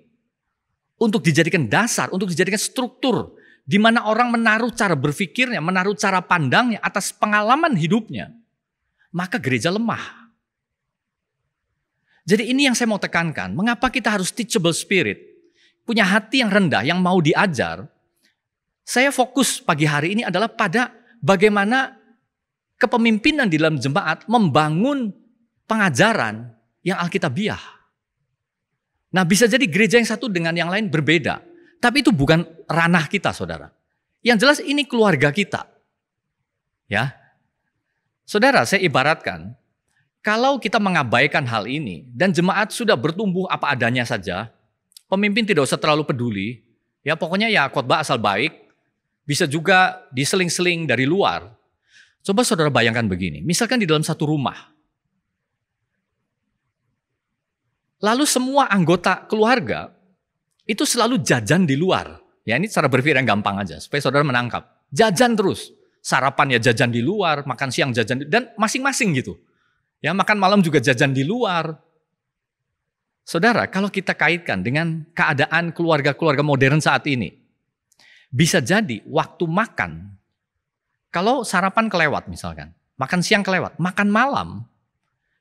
untuk dijadikan dasar, untuk dijadikan struktur, di mana orang menaruh cara berpikirnya, menaruh cara pandangnya atas pengalaman hidupnya, maka gereja lemah. Jadi ini yang saya mau tekankan, mengapa kita harus teachable spirit, punya hati yang rendah, yang mau diajar. Saya fokus pagi hari ini adalah pada bagaimana kepemimpinan di dalam jemaat membangun pengajaran yang alkitabiah. Nah, bisa jadi gereja yang satu dengan yang lain berbeda, tapi itu bukan ranah kita, saudara. Yang jelas ini keluarga kita. Ya, saudara, saya ibaratkan, kalau kita mengabaikan hal ini dan jemaat sudah bertumbuh apa adanya saja, pemimpin tidak usah terlalu peduli, ya pokoknya ya khotbah asal baik, bisa juga diseling-seling dari luar. Coba saudara bayangkan begini, misalkan di dalam satu rumah, lalu semua anggota keluarga itu selalu jajan di luar. Ya ini cara berpikir yang gampang aja, supaya saudara menangkap. Jajan terus, sarapan ya jajan di luar, makan siang jajan, dan masing-masing gitu. Ya, makan malam juga jajan di luar. Saudara, kalau kita kaitkan dengan keadaan keluarga-keluarga modern saat ini, bisa jadi waktu makan, kalau sarapan kelewat misalkan, makan siang kelewat, makan malam,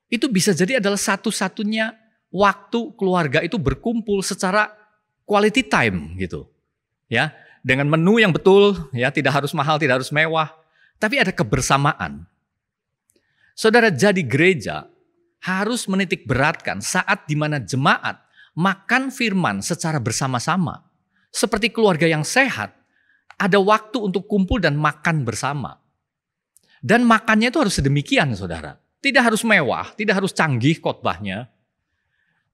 itu bisa jadi adalah satu-satunya waktu keluarga itu berkumpul secara quality time gitu. Ya, dengan menu yang betul, ya tidak harus mahal, tidak harus mewah, tapi ada kebersamaan. Saudara, jadi gereja harus menitik beratkan saat di mana jemaat makan firman secara bersama-sama. Seperti keluarga yang sehat, ada waktu untuk kumpul dan makan bersama. Dan makannya itu harus sedemikian, saudara. Tidak harus mewah, tidak harus canggih khotbahnya.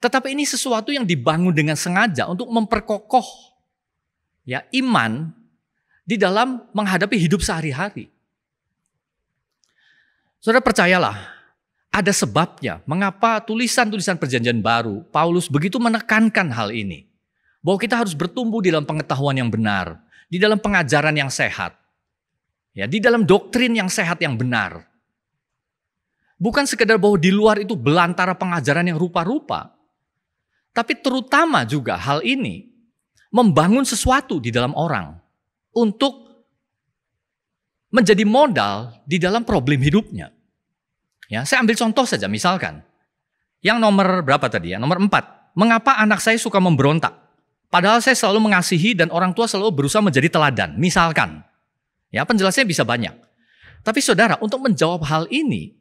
Tetapi ini sesuatu yang dibangun dengan sengaja untuk memperkokoh ya iman di dalam menghadapi hidup sehari-hari. Saudara percayalah, ada sebabnya. Mengapa tulisan-tulisan Perjanjian Baru, Paulus begitu menekankan hal ini. Bahwa kita harus bertumbuh di dalam pengetahuan yang benar, di dalam pengajaran yang sehat, ya, di dalam doktrin yang sehat yang benar. Bukan sekedar bahwa di luar itu belantara pengajaran yang rupa-rupa, tapi terutama juga hal ini membangun sesuatu di dalam orang untuk menjadi modal di dalam problem hidupnya. Ya, saya ambil contoh saja, misalkan yang nomor berapa tadi ya? Nomor 4. Mengapa anak saya suka memberontak? Padahal saya selalu mengasihi dan orang tua selalu berusaha menjadi teladan. Misalkan, ya, penjelasannya bisa banyak. Tapi saudara, untuk menjawab hal ini,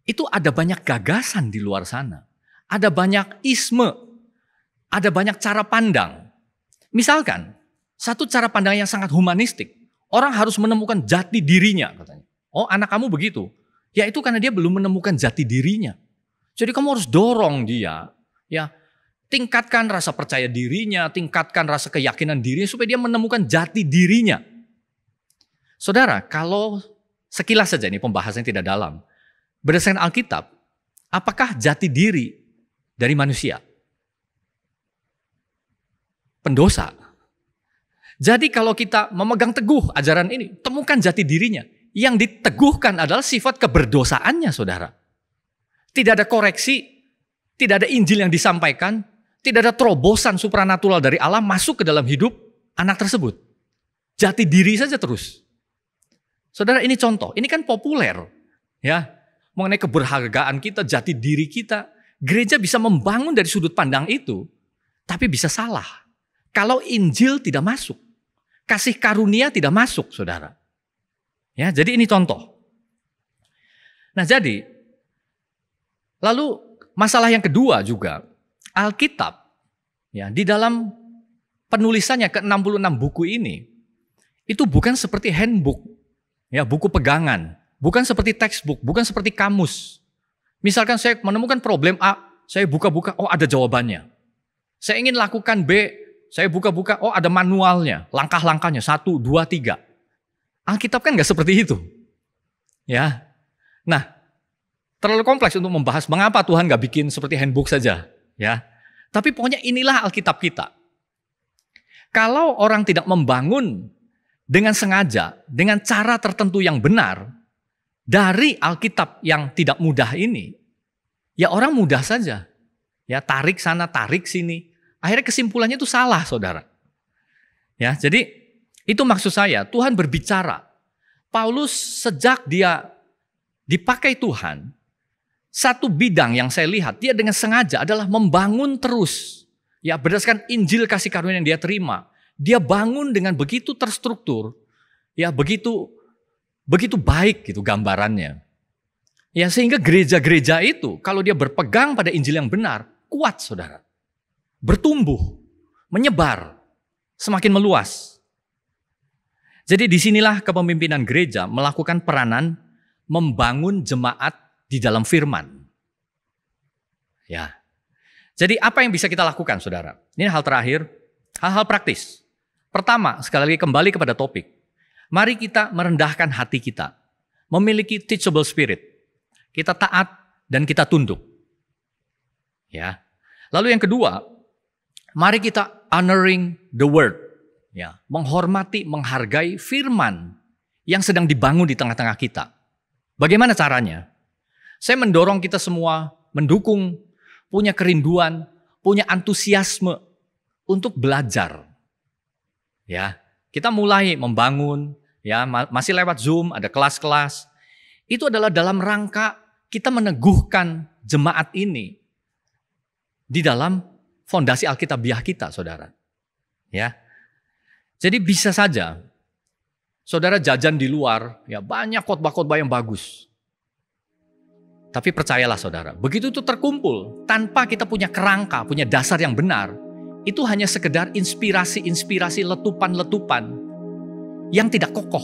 itu ada banyak gagasan di luar sana. Ada banyak isme, ada banyak cara pandang. Misalkan, satu cara pandang yang sangat humanistik. Orang harus menemukan jati dirinya, katanya. Oh, anak kamu begitu. Ya, itu karena dia belum menemukan jati dirinya. Jadi kamu harus dorong dia, ya, tingkatkan rasa percaya dirinya, tingkatkan rasa keyakinan dirinya supaya dia menemukan jati dirinya. Saudara, kalau sekilas saja ini pembahasannya tidak dalam. Berdasarkan Alkitab, apakah jati diri dari manusia? Pendosa. Jadi kalau kita memegang teguh ajaran ini, temukan jati dirinya. Yang diteguhkan adalah sifat keberdosaannya, saudara. Tidak ada koreksi, tidak ada Injil yang disampaikan, tidak ada terobosan supranatural dari Allah masuk ke dalam hidup anak tersebut. Jati diri saja terus. Saudara, ini contoh. Ini kan populer, ya, mengenai keberhargaan kita, jati diri kita. Gereja bisa membangun dari sudut pandang itu, tapi bisa salah. Kalau Injil tidak masuk, kasih karunia tidak masuk, saudara. Ya, jadi ini contoh. Nah, jadi lalu masalah yang kedua juga, Alkitab, ya, di dalam penulisannya ke-66 buku ini, itu bukan seperti handbook, ya, buku pegangan, bukan seperti textbook, bukan seperti kamus. Misalkan saya menemukan problem A, saya buka-buka, oh ada jawabannya. Saya ingin lakukan B, saya buka-buka, oh ada manualnya, langkah-langkahnya, 1, 2, 3. Alkitab kan nggak seperti itu, ya. Nah, terlalu kompleks untuk membahas mengapa Tuhan nggak bikin seperti handbook saja, ya. Tapi pokoknya inilah Alkitab kita. Kalau orang tidak membangun dengan sengaja, dengan cara tertentu yang benar, dari Alkitab yang tidak mudah ini, ya orang mudah saja. Ya, tarik sana, tarik sini. Akhirnya kesimpulannya itu salah, saudara. Ya, jadi itu maksud saya, Tuhan berbicara. Paulus sejak dia dipakai Tuhan, satu bidang yang saya lihat, dia dengan sengaja adalah membangun terus. Ya, berdasarkan Injil kasih karunia yang dia terima. Dia bangun dengan begitu terstruktur. Ya, begitu baik gitu gambarannya. Ya, sehingga gereja-gereja itu, kalau dia berpegang pada Injil yang benar, kuat, saudara. Bertumbuh, menyebar, semakin meluas. Jadi disinilah kepemimpinan gereja melakukan peranan membangun jemaat di dalam firman. Ya. Jadi apa yang bisa kita lakukan, saudara? Ini hal terakhir, hal-hal praktis. Pertama, sekali lagi kembali kepada topik. Mari kita merendahkan hati kita. Memiliki teachable spirit. Kita taat dan kita tunduk. Ya. Lalu yang kedua, mari kita honoring the word. Ya, menghormati, menghargai firman yang sedang dibangun di tengah-tengah kita. Bagaimana caranya? Saya mendorong kita semua mendukung, punya kerinduan, punya antusiasme untuk belajar. Ya, kita mulai membangun, ya, masih lewat Zoom, ada kelas-kelas. Itu adalah dalam rangka kita meneguhkan jemaat ini di dalam fondasi Alkitabiah kita, saudara. Ya. Jadi bisa saja saudara jajan di luar, ya banyak khotbah-khotbah yang bagus. Tapi percayalah saudara, begitu itu terkumpul tanpa kita punya kerangka, punya dasar yang benar, itu hanya sekedar inspirasi-inspirasi, letupan-letupan yang tidak kokoh.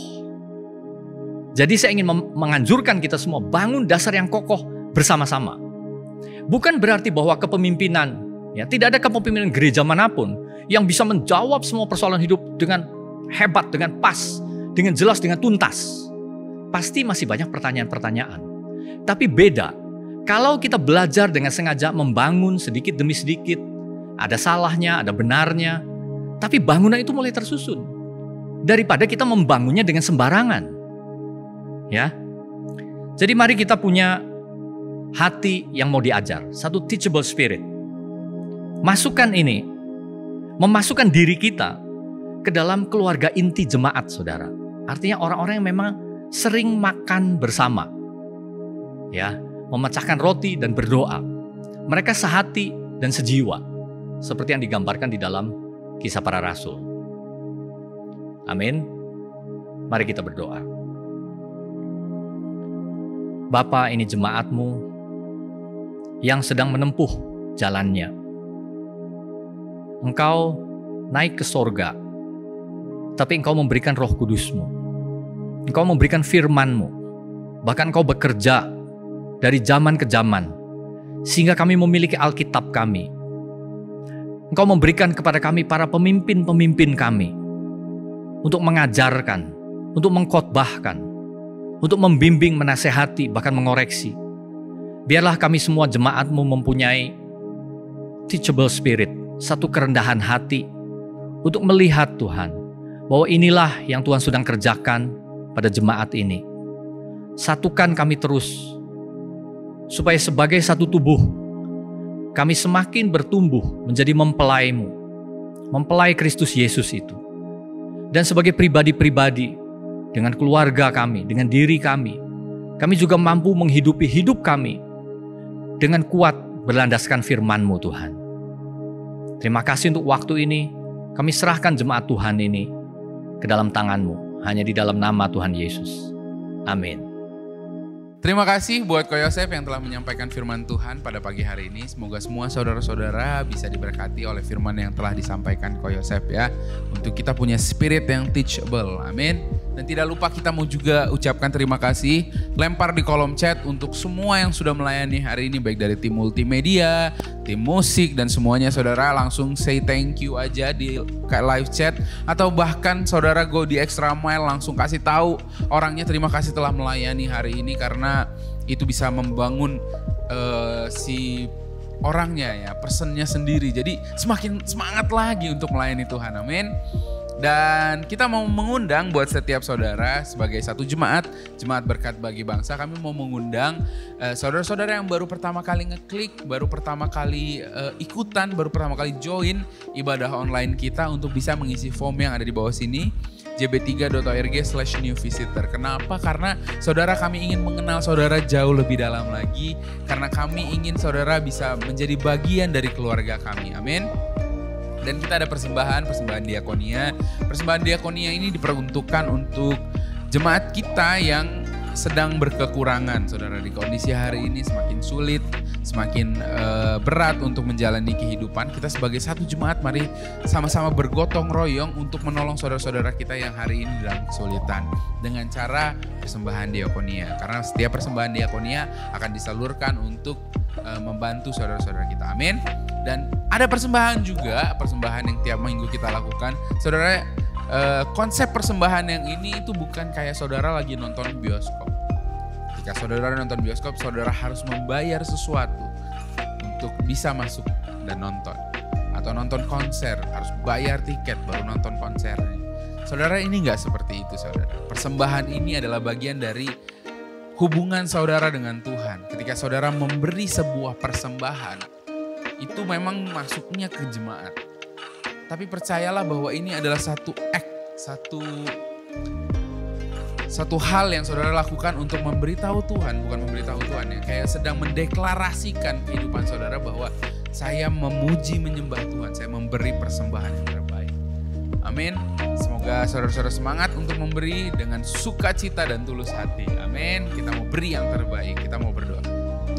Jadi saya ingin menganjurkan kita semua bangun dasar yang kokoh bersama-sama. Bukan berarti bahwa kepemimpinan, ya tidak ada kepemimpinan gereja manapun yang bisa menjawab semua persoalan hidup dengan hebat, dengan pas, dengan jelas, dengan tuntas. Pasti masih banyak pertanyaan-pertanyaan. Tapi beda Kalau kita belajar dengan sengaja membangun sedikit demi sedikit, ada salahnya, ada benarnya, tapi bangunan itu mulai tersusun. Daripada kita membangunnya dengan sembarangan. Ya. Jadi mari kita punya hati yang mau diajar, satu teachable spirit. Masukkan ini, memasukkan diri kita ke dalam keluarga inti jemaat, saudara. Artinya orang-orang yang memang sering makan bersama. Ya. Memecahkan roti dan berdoa. Mereka sehati dan sejiwa. Seperti yang digambarkan di dalam Kisah Para Rasul. Amin. Mari kita berdoa. Bapa, ini jemaat-Mu yang sedang menempuh jalannya. Engkau naik ke sorga, tapi Engkau memberikan Roh Kudus-Mu. Engkau memberikan firman-Mu. Bahkan Engkau bekerja dari zaman ke zaman, sehingga kami memiliki Alkitab kami. Engkau memberikan kepada kami para pemimpin-pemimpin kami, untuk mengajarkan, untuk mengkhotbahkan, untuk membimbing, menasehati, bahkan mengoreksi. Biarlah kami semua jemaat-Mu mempunyai teachable spirit, satu kerendahan hati, untuk melihat Tuhan, bahwa inilah yang Tuhan sedang kerjakan pada jemaat ini. Satukan kami terus, supaya sebagai satu tubuh, kami semakin bertumbuh menjadi mempelai-Mu, mempelai Kristus Yesus itu. Dan sebagai pribadi-pribadi, dengan keluarga kami, dengan diri kami juga mampu menghidupi hidup kami dengan kuat berlandaskan firman-Mu, Tuhan. Terima kasih untuk waktu ini, kami serahkan jemaat Tuhan ini ke dalam tangan-Mu, hanya di dalam nama Tuhan Yesus. Amin. Terima kasih buat Ko Yosef yang telah menyampaikan firman Tuhan pada pagi hari ini. Semoga semua saudara-saudara bisa diberkati oleh firman yang telah disampaikan Ko Yosef ya. Untuk kita punya spirit yang teachable. Amin. Dan tidak lupa kita mau juga ucapkan terima kasih. Lempar di kolom chat untuk semua yang sudah melayani hari ini. Baik dari tim multimedia, tim musik dan semuanya, saudara. Langsung say thank you aja di live chat. Atau bahkan saudara go di extra mile, langsung kasih tahu orangnya terima kasih telah melayani hari ini. Karena itu bisa membangun si orangnya ya, personnya sendiri. Jadi semakin semangat lagi untuk melayani Tuhan. Amin. Dan kita mau mengundang buat setiap saudara sebagai satu jemaat berkat bagi bangsa. Kami mau mengundang saudara-saudara yang baru pertama kali ngeklik, baru pertama kali ikutan, baru pertama kali join ibadah online kita untuk bisa mengisi form yang ada di bawah sini. jb3.org/new visitor. Kenapa? Karena saudara, kami ingin mengenal saudara jauh lebih dalam lagi. Karena kami ingin saudara bisa menjadi bagian dari keluarga kami. Amin. Dan kita ada persembahan diakonia. Persembahan diakonia ini diperuntukkan untuk jemaat kita yang sedang berkekurangan. Saudara, di kondisi hari ini semakin sulit, semakin berat untuk menjalani kehidupan. Kita sebagai satu jemaat mari sama-sama bergotong royong untuk menolong saudara-saudara kita yang hari ini dalam kesulitan dengan cara persembahan diakonia. Karena setiap persembahan diakonia akan disalurkan untuk membantu saudara-saudara kita. Amin. Dan ada persembahan juga, persembahan yang tiap minggu kita lakukan. Saudara, konsep persembahan yang ini itu bukan kayak saudara lagi nonton bioskop. Ketika saudara nonton bioskop, saudara harus membayar sesuatu untuk bisa masuk dan nonton. Atau nonton konser, harus bayar tiket baru nonton konsernya. Saudara, ini gak seperti itu, saudara. Persembahan ini adalah bagian dari hubungan saudara dengan Tuhan. Ketika saudara memberi sebuah persembahan, itu memang masuknya ke jemaat. Tapi percayalah bahwa ini adalah satu act, satu hal yang saudara lakukan untuk memberitahu Tuhan, bukan memberitahu Tuhan ya, kayak sedang mendeklarasikan kehidupan saudara bahwa saya memuji menyembah Tuhan, saya memberi persembahan yang terbaik. Amin. Semoga saudara-saudara semangat untuk memberi dengan sukacita dan tulus hati. Amin. Kita mau beri yang terbaik, kita mau berdoa.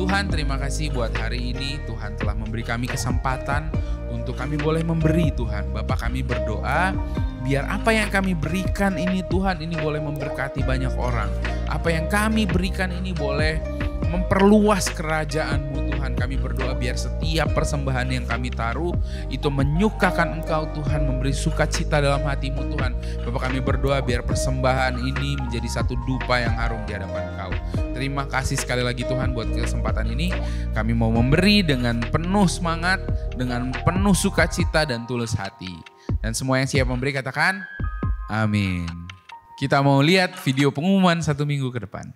Tuhan, terima kasih buat hari ini. Tuhan telah memberi kami kesempatan untuk kami boleh memberi, Tuhan. Bapak, kami berdoa biar apa yang kami berikan ini, Tuhan, ini boleh memberkati banyak orang. Apa yang kami berikan ini boleh memperluas kerajaan-Mu, Tuhan. Kami berdoa biar setiap persembahan yang kami taruh itu menyukakan Engkau, Tuhan, memberi sukacita dalam hati-Mu, Tuhan. Bapak, kami berdoa biar persembahan ini menjadi satu dupa yang harum di hadapan Engkau. Terima kasih sekali lagi Tuhan buat kesempatan ini. Kami mau memberi dengan penuh semangat, dengan penuh sukacita dan tulus hati. Dan semua yang siap memberi katakan, amin. Kita mau lihat video pengumuman 1 minggu ke depan.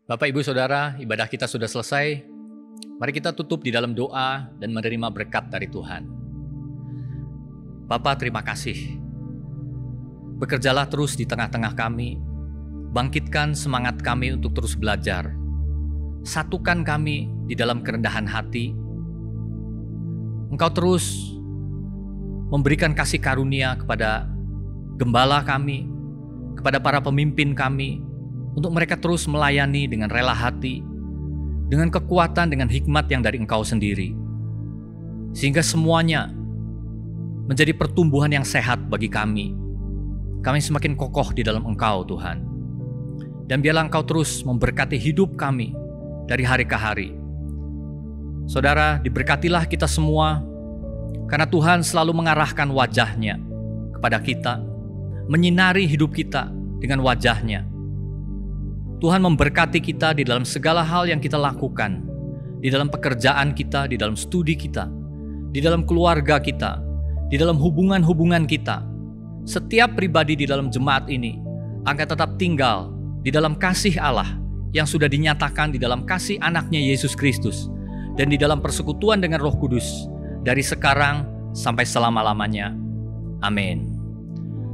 Bapak, Ibu, Saudara, ibadah kita sudah selesai. Mari kita tutup di dalam doa dan menerima berkat dari Tuhan. Bapa, terima kasih. Bekerjalah terus di tengah-tengah kami. Bangkitkan semangat kami untuk terus belajar. Satukan kami di dalam kerendahan hati. Engkau terus memberikan kasih karunia kepada gembala kami, kepada para pemimpin kami, untuk mereka terus melayani dengan rela hati, dengan kekuatan, dengan hikmat yang dari Engkau sendiri. Sehingga semuanya menjadi pertumbuhan yang sehat bagi kami. Kami semakin kokoh di dalam Engkau, Tuhan. Dan biarlah Engkau terus memberkati hidup kami dari hari ke hari. Saudara, diberkatilah kita semua, karena Tuhan selalu mengarahkan wajah-Nya kepada kita, menyinari hidup kita dengan wajah-Nya. Tuhan memberkati kita di dalam segala hal yang kita lakukan, di dalam pekerjaan kita, di dalam studi kita, di dalam keluarga kita, di dalam hubungan-hubungan kita. Setiap pribadi di dalam jemaat ini akan tetap tinggal di dalam kasih Allah yang sudah dinyatakan di dalam kasih anaknya Yesus Kristus dan di dalam persekutuan dengan Roh Kudus dari sekarang sampai selama-lamanya. Amin.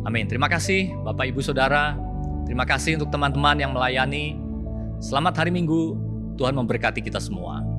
Amin. Terima kasih Bapak, Ibu, Saudara. Terima kasih untuk teman-teman yang melayani. Selamat hari Minggu. Tuhan memberkati kita semua.